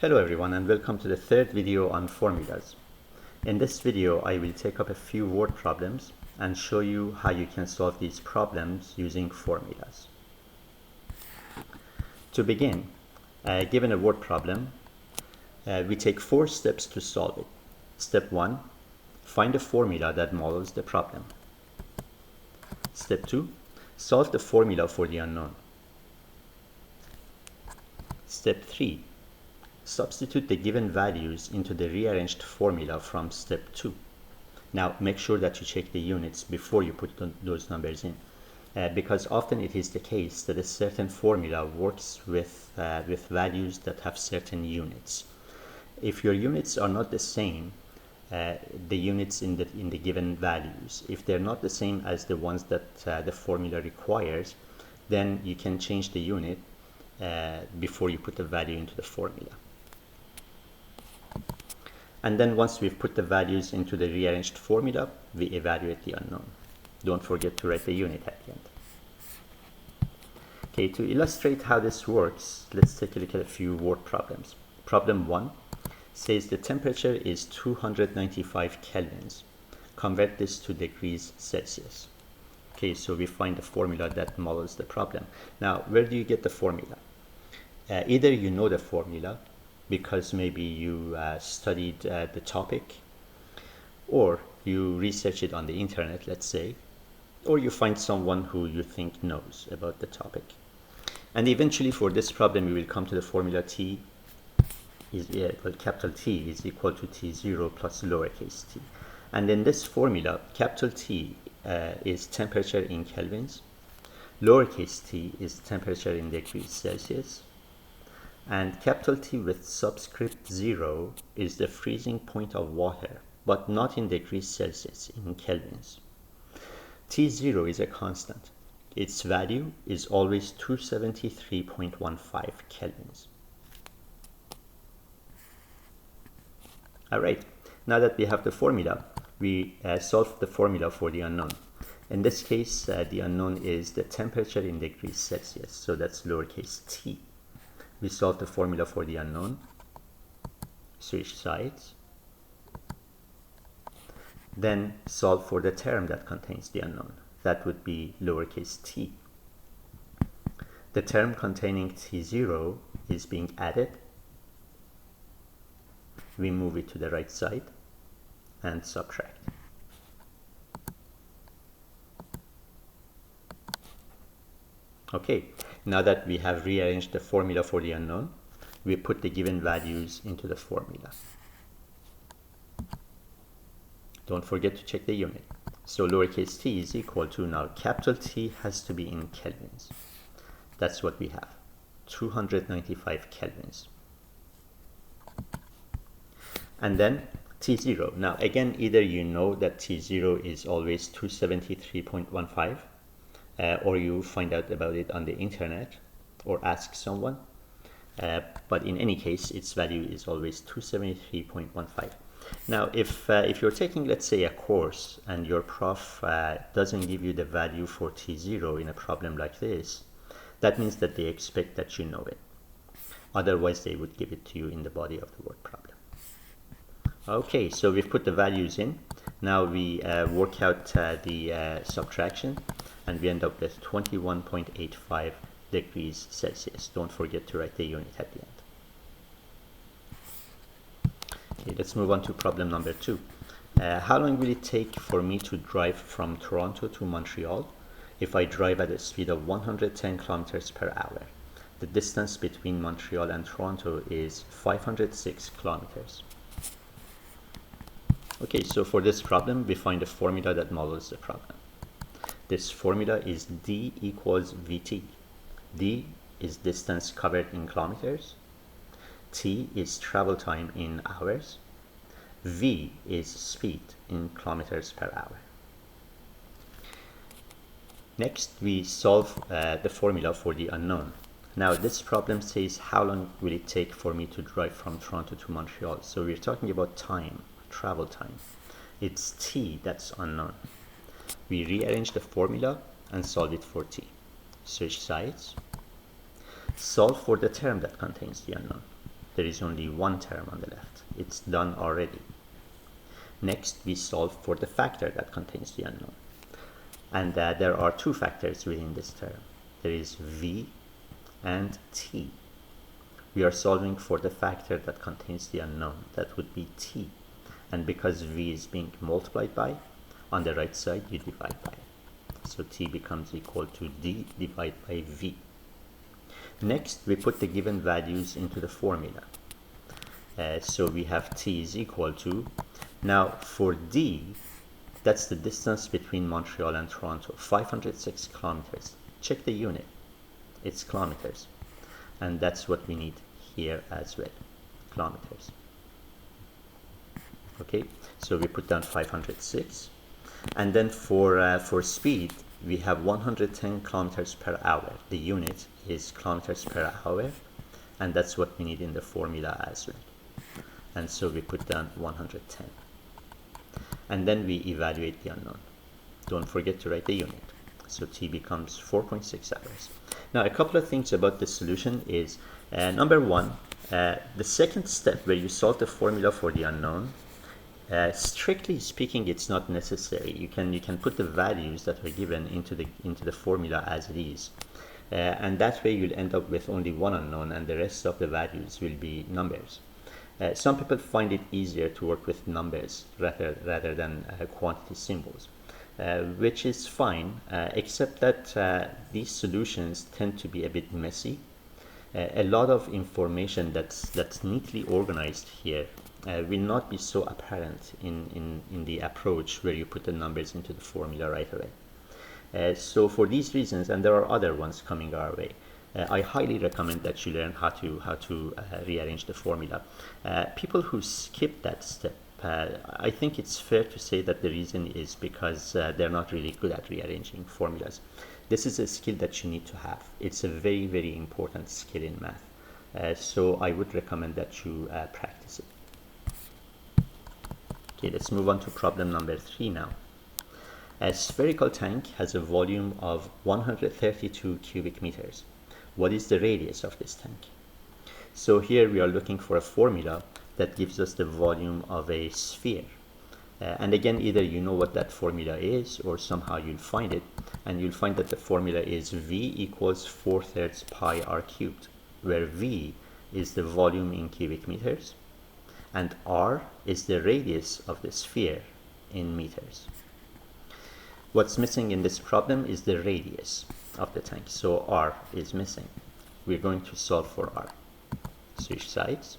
Hello everyone and welcome to the third video on formulas. In this video I will take up a few word problems and show you how you can solve these problems using formulas. To begin, given a word problem, we take 4 steps to solve it. Step 1, find a formula that models the problem. Step 2, solve the formula for the unknown. Step 3, substitute the given values into the rearranged formula from step 2. Now make sure that you check the units before you put those numbers in, because often it is the case that a certain formula works with values that have certain units. If your units are not the same, the units in the given values, if they're not the same as the ones that the formula requires, then you can change the unit before you put the value into the formula. And then once we've put the values into the rearranged formula, we evaluate the unknown. Don't forget to write the unit at the end. Okay, to illustrate how this works, let's take a look at a few word problems. Problem 1 says the temperature is 295 kelvins. Convert this to degrees Celsius. Okay, so we find the formula that models the problem. Now, where do you get the formula? Either you know the formula, because maybe you studied the topic, or you research it on the internet, let's say, or you find someone who you think knows about the topic. And eventually for this problem we will come to the formula capital T is equal to T0 plus lowercase t. And in this formula, capital T is temperature in kelvins, lowercase t is temperature in degrees Celsius, and capital T with subscript 0 is the freezing point of water, but not in degrees Celsius, in kelvins. T0 is a constant. Its value is always 273.15 kelvins. Alright, now that we have the formula, we solve the formula for the unknown. In this case, the unknown is the temperature in degrees Celsius, so that's lowercase t. We solve the formula for the unknown, switch sides, then solve for the term that contains the unknown. That would be lowercase t. The term containing T0 is being added. We move it to the right side and subtract. Okay, now that we have rearranged the formula for the unknown, we put the given values into the formula. Don't forget to check the unit. So lowercase t is equal to, now capital T has to be in kelvins. That's what we have, 295 kelvins. And then T0. Now again, either you know that T0 is always 273.15, or you find out about it on the internet or ask someone, but in any case its value is always 273.15. Now if you're taking, let's say, a course and your prof doesn't give you the value for T0 in a problem like this, that means that they expect that you know it. Otherwise they would give it to you in the body of the word problem. Okay, so we've put the values in. Now we work out the subtraction, and we end up with 21.85 degrees Celsius. Don't forget to write the unit at the end. Okay, let's move on to problem number 2. How long will it take for me to drive from Toronto to Montreal if I drive at a speed of 110 kilometers per hour? The distance between Montreal and Toronto is 506 kilometers. Okay, so for this problem, we find a formula that models the problem. This formula is D equals Vt. D is distance covered in kilometers. T is travel time in hours. V is speed in kilometers per hour. Next, we solve the formula for the unknown. Now, this problem says how long will it take for me to drive from Toronto to Montreal. So we're talking about time, travel time. It's T that's unknown. We rearrange the formula and solve it for T. Switch sides. Solve for the term that contains the unknown. There is only one term on the left. It's done already. Next, we solve for the factor that contains the unknown. And there are two factors within this term. There is v and t. We are solving for the factor that contains the unknown. That would be t. And because v is being multiplied by, on the right side you divide by it. So t becomes equal to d divided by v. Next, we put the given values into the formula. So we have t is equal to, now for d, that's the distance between Montreal and Toronto, 506 kilometers. Check the unit, it's kilometers. And that's what we need here as well, kilometers. Okay, so we put down 506. And then for speed, we have 110 kilometers per hour. The unit is kilometers per hour, and that's what we need in the formula as well. And so we put down 110. And then we evaluate the unknown. Don't forget to write the unit. So t becomes 4.6 hours. Now, a couple of things about this solution is, number one, the second step where you solve the formula for the unknown, strictly speaking, it's not necessary. You can put the values that are given into the formula as it is, and that way you'll end up with only one unknown, and the rest of the values will be numbers. Some people find it easier to work with numbers rather than quantity symbols, which is fine, except that these solutions tend to be a bit messy. A lot of information that's neatly organized here will not be so apparent in the approach where you put the numbers into the formula right away. So for these reasons, and there are other ones coming our way, I highly recommend that you learn how to rearrange the formula. People who skip that step, I think it's fair to say that the reason is because they're not really good at rearranging formulas. This is a skill that you need to have. It's a very, very important skill in math. So I would recommend that you practice it. Okay, let's move on to problem number 3 now. A spherical tank has a volume of 132 cubic meters. What is the radius of this tank? So here we are looking for a formula that gives us the volume of a sphere. And again, either you know what that formula is, or somehow you'll find it, and you'll find that the formula is V equals 4/3 pi r cubed, where V is the volume in cubic meters, and r is the radius of the sphere in meters. What's missing in this problem is the radius of the tank, so r is missing. We're going to solve for r. Switch sides.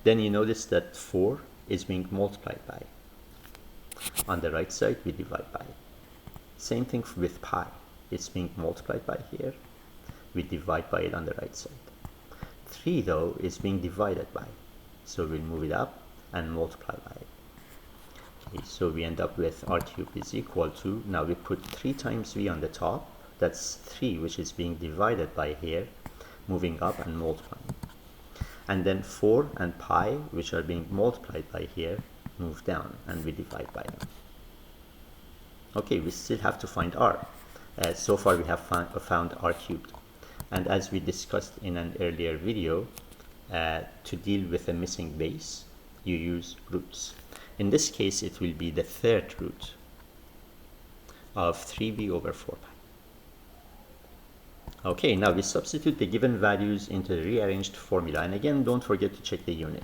Then you notice that 4 is being multiplied by. On the right side, we divide by. Same thing with pi. It's being multiplied by here. We divide by it on the right side. 3, though, is being divided by. So we'll move it up and multiply by it. Okay, so we end up with r cubed is equal to, now we put 3 times v on the top. That's 3, which is being divided by here, moving up and multiplying. And then 4 and pi, which are being multiplied by here, move down and we divide by them. Okay, we still have to find r. So far we have found r cubed. And as we discussed in an earlier video, to deal with a missing base, you use roots. In this case, it will be the third root of 3b over 4 pi. Okay, now we substitute the given values into the rearranged formula. And again, don't forget to check the unit.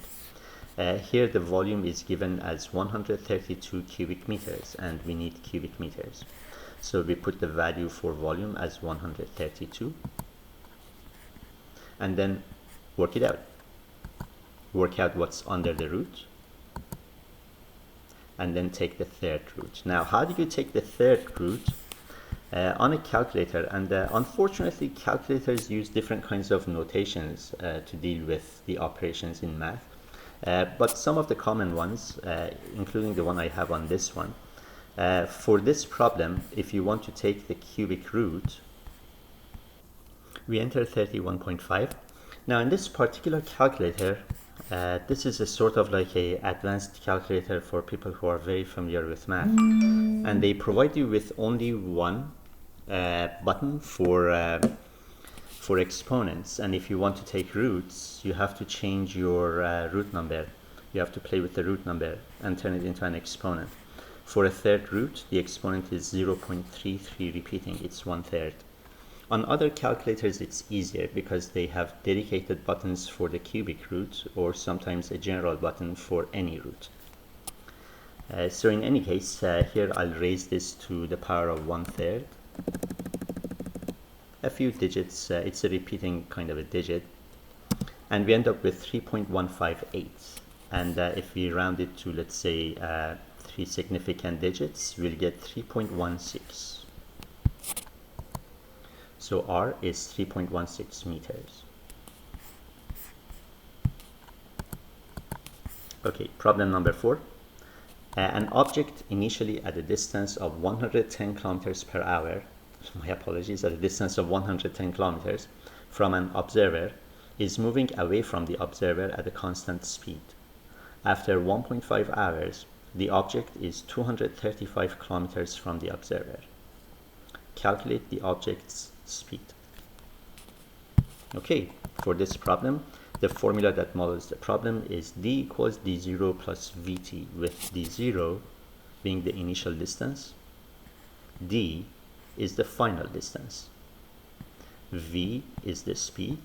Here the volume is given as 132 cubic meters, and we need cubic meters. So we put the value for volume as 132. And then work it out. Work out what's under the root. And then take the third root. Now, how do you take the third root? On a calculator, and unfortunately calculators use different kinds of notations to deal with the operations in math, but some of the common ones, including the one I have on this one, for this problem, if you want to take the cubic root, we enter 31.5. Now in this particular calculator, this is a sort of like a advanced calculator for people who are very familiar with math, and they provide you with only one button for for exponents, and if you want to take roots, you have to change your root number. You have to play with the root number and turn it into an exponent. For a third root, the exponent is 0.33 repeating, it's 1/3. On other calculators, it's easier because they have dedicated buttons for the cubic root, or sometimes a general button for any root. So in any case, here I'll raise this to the power of 1/3. A few digits, it's a repeating kind of a digit, and we end up with 3.158. And if we round it to, let's say, 3 significant digits, we'll get 3.16. So R is 3.16 meters. Okay, problem number 4. An object initially at a distance of 110 kilometers per hour, my apologies, at a distance of 110 kilometers from an observer is moving away from the observer at a constant speed. After 1.5 hours, the object is 235 kilometers from the observer. Calculate the object's speed. Okay, for this problem, the formula that models the problem is d equals d0 plus vt, with d0 being the initial distance, d is the final distance, v is the speed,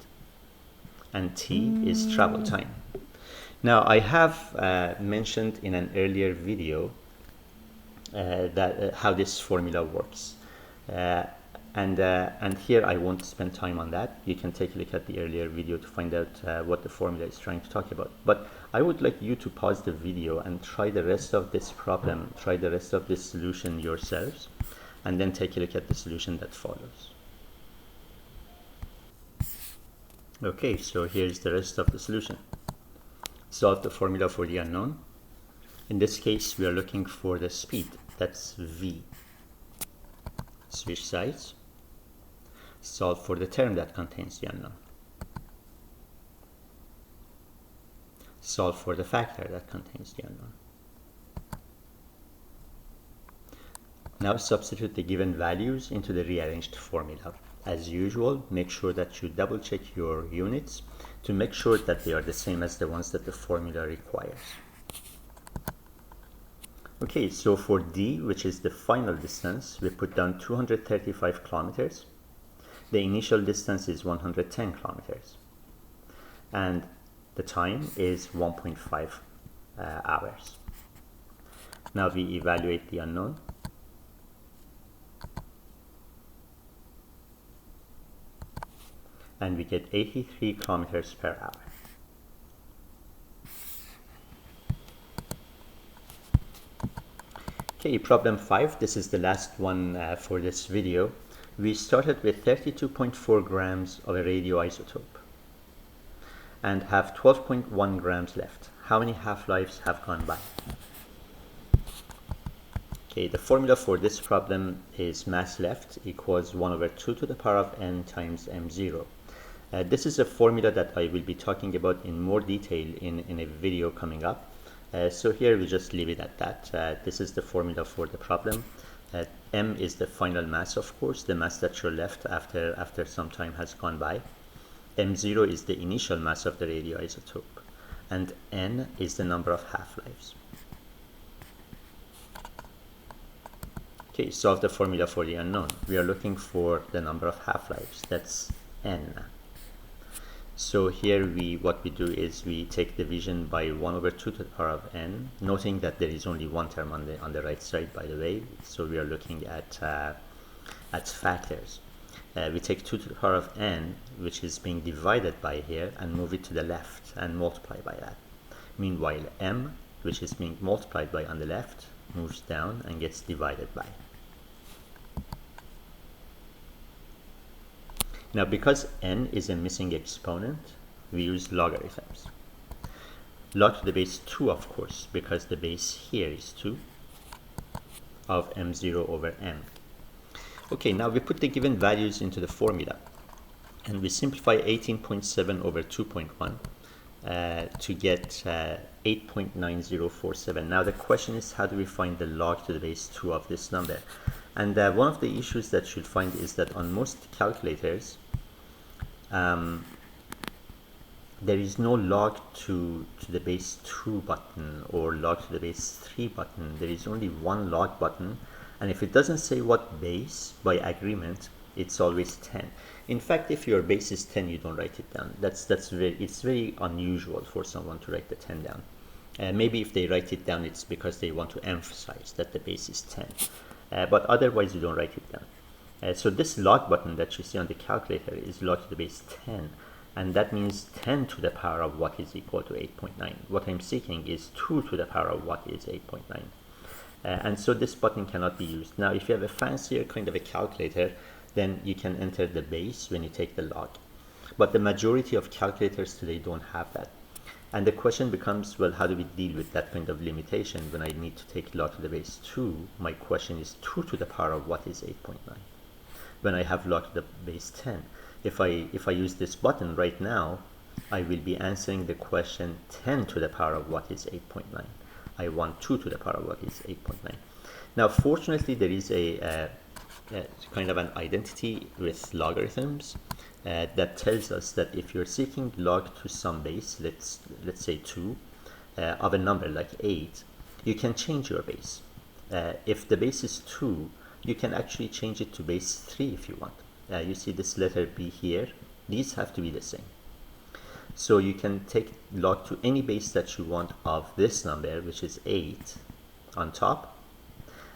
and t is travel time. Now, I have mentioned in an earlier video that how this formula works. And here I won't spend time on that. You can take a look at the earlier video to find out what the formula is trying to talk about. But I would like you to pause the video and try the rest of this problem, try the rest of this solution yourselves, and then take a look at the solution that follows. Okay, so here's the rest of the solution. Solve the formula for the unknown. In this case, we are looking for the speed, that's v. Switch sides. Solve for the term that contains the unknown. Solve for the factor that contains the unknown. Now substitute the given values into the rearranged formula. As usual, make sure that you double check your units to make sure that they are the same as the ones that the formula requires. Okay, so for d, which is the final distance, we put down 235 kilometers. The initial distance is 110 kilometers. And the time is 1.5 hours. Now we evaluate the unknown. And we get 83 kilometers per hour. Okay, problem 5, this is the last one for this video. We started with 32.4 grams of a radioisotope and have 12.1 grams left. How many half-lives have gone by? Okay, the formula for this problem is mass left equals 1/2 to the power of n times m0. This is a formula that I will be talking about in more detail in a video coming up. So here we just leave it at that. This is the formula for the problem. M is the final mass, of course, the mass that you're left after some time has gone by. M0 is the initial mass of the radioisotope. And N is the number of half-lives. Okay, solve the formula for the unknown. We are looking for the number of half-lives. That's N. So here what we do is we take division by 1/2 to the power of n, noting that there is only one term on the right side, by the way. So we are looking at factors. We take 2 to the power of n, which is being divided by here, and move it to the left and multiply by that. Meanwhile, m, which is being multiplied by on the left, moves down and gets divided by. Now, because n is a missing exponent, we use logarithms. Log to the base 2, of course, because the base here is 2 of m0 over m. Okay, now we put the given values into the formula, and we simplify 18.7 over 2.1 to get 8.9047. Now the question is, how do we find the log to the base 2 of this number? And one of the issues that you'll find is that on most calculators, there is no log to the base 2 button or log to the base 3 button. There is only one log button, and if it doesn't say what base, by agreement it's always 10. In fact, if your base is 10, you don't write it down. It's very unusual for someone to write the 10 down. Maybe if they write it down, it's because they want to emphasize that the base is 10, but otherwise you don't write it down. So this log button that you see on the calculator is log to the base 10, and that means 10 to the power of what is equal to 8.9. What I'm seeking is 2 to the power of what is 8.9. And so this button cannot be used. Now, if you have a fancier kind of a calculator, then you can enter the base when you take the log. But the majority of calculators today don't have that. And the question becomes, well, how do we deal with that kind of limitation? When I need to take log to the base 2, my question is 2 to the power of what is 8.9. When I have log to the base 10, if I use this button right now, I will be answering the question 10 to the power of what is 8.9. I want 2 to the power of what is 8.9. Now, fortunately, there is a kind of an identity with logarithms that tells us that if you're seeking log to some base, let's say 2, of a number like 8, you can change your base. If the base is 2, you can actually change it to base 3 if you want. You see this letter B here, these have to be the same. So you can take log to any base that you want of this number, which is 8, on top,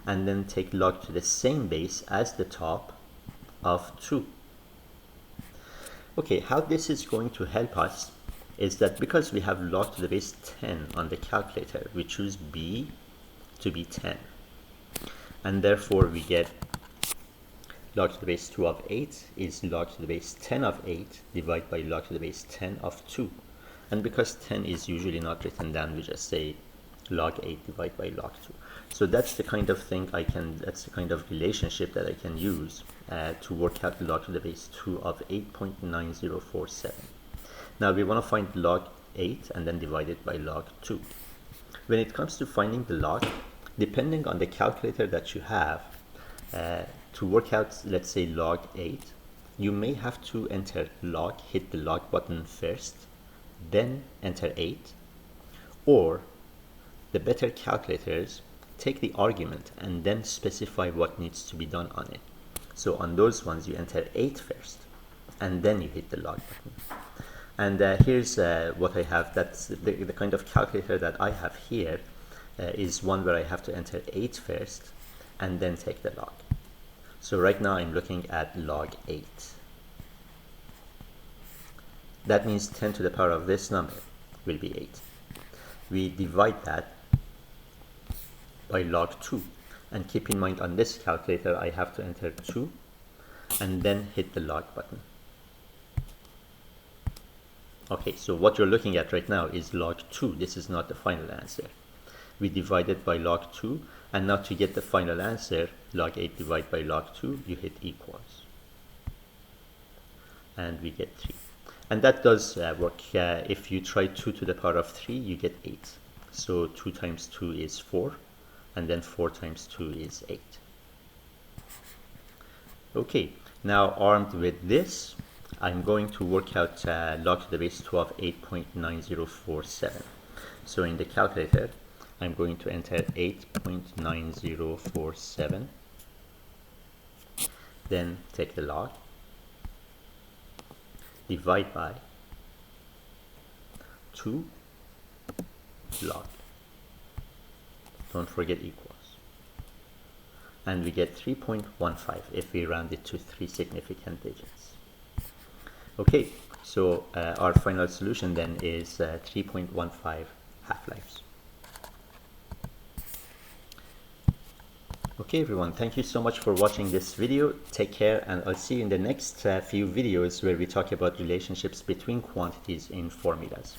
and then take log to the same base as the top of 2. Okay, how this is going to help us is that because we have log to the base 10 on the calculator, we choose B to be 10. And therefore we get log to the base 2 of 8 is log to the base 10 of 8 divided by log to the base 10 of 2. And because 10 is usually not written down, we just say log 8 divided by log 2. So that's the kind of thing that's the kind of relationship that I can use to work out log to the base 2 of 8.9047. Now we want to find log 8 and then divide it by log 2. When it comes to finding the log, depending on the calculator that you have, to work out, let's say, log 8, you may have to enter log, hit the log button first, then enter 8, or the better calculators take the argument and then specify what needs to be done on it. So on those ones, you enter 8 first, and then you hit the log button. And here's what I have. That's the kind of calculator that I have here is one where I have to enter 8 first, and then take the log. So right now I'm looking at log 8. That means 10 to the power of this number will be 8. We divide that by log 2. And keep in mind, on this calculator I have to enter 2 and then hit the log button. Okay, so what you're looking at right now is log 2. This is not the final answer. We divide it by log 2, and now to get the final answer, log 8 divided by log 2, you hit equals. And we get 3. And that does work. If you try 2 to the power of 3, you get 8. So 2 times 2 is 4, and then 4 times 2 is 8. Okay, now armed with this, I'm going to work out log to the base 2 of 8.9047. So in the calculator, I'm going to enter 8.9047, then take the log, divide by 2 log. Don't forget equals. And we get 3.15 if we round it to 3 significant digits. Okay, so our final solution then is 3.15 half-lives. Okay everyone, thank you so much for watching this video. Take care, and I'll see you in the next few videos where we talk about relationships between quantities in formulas.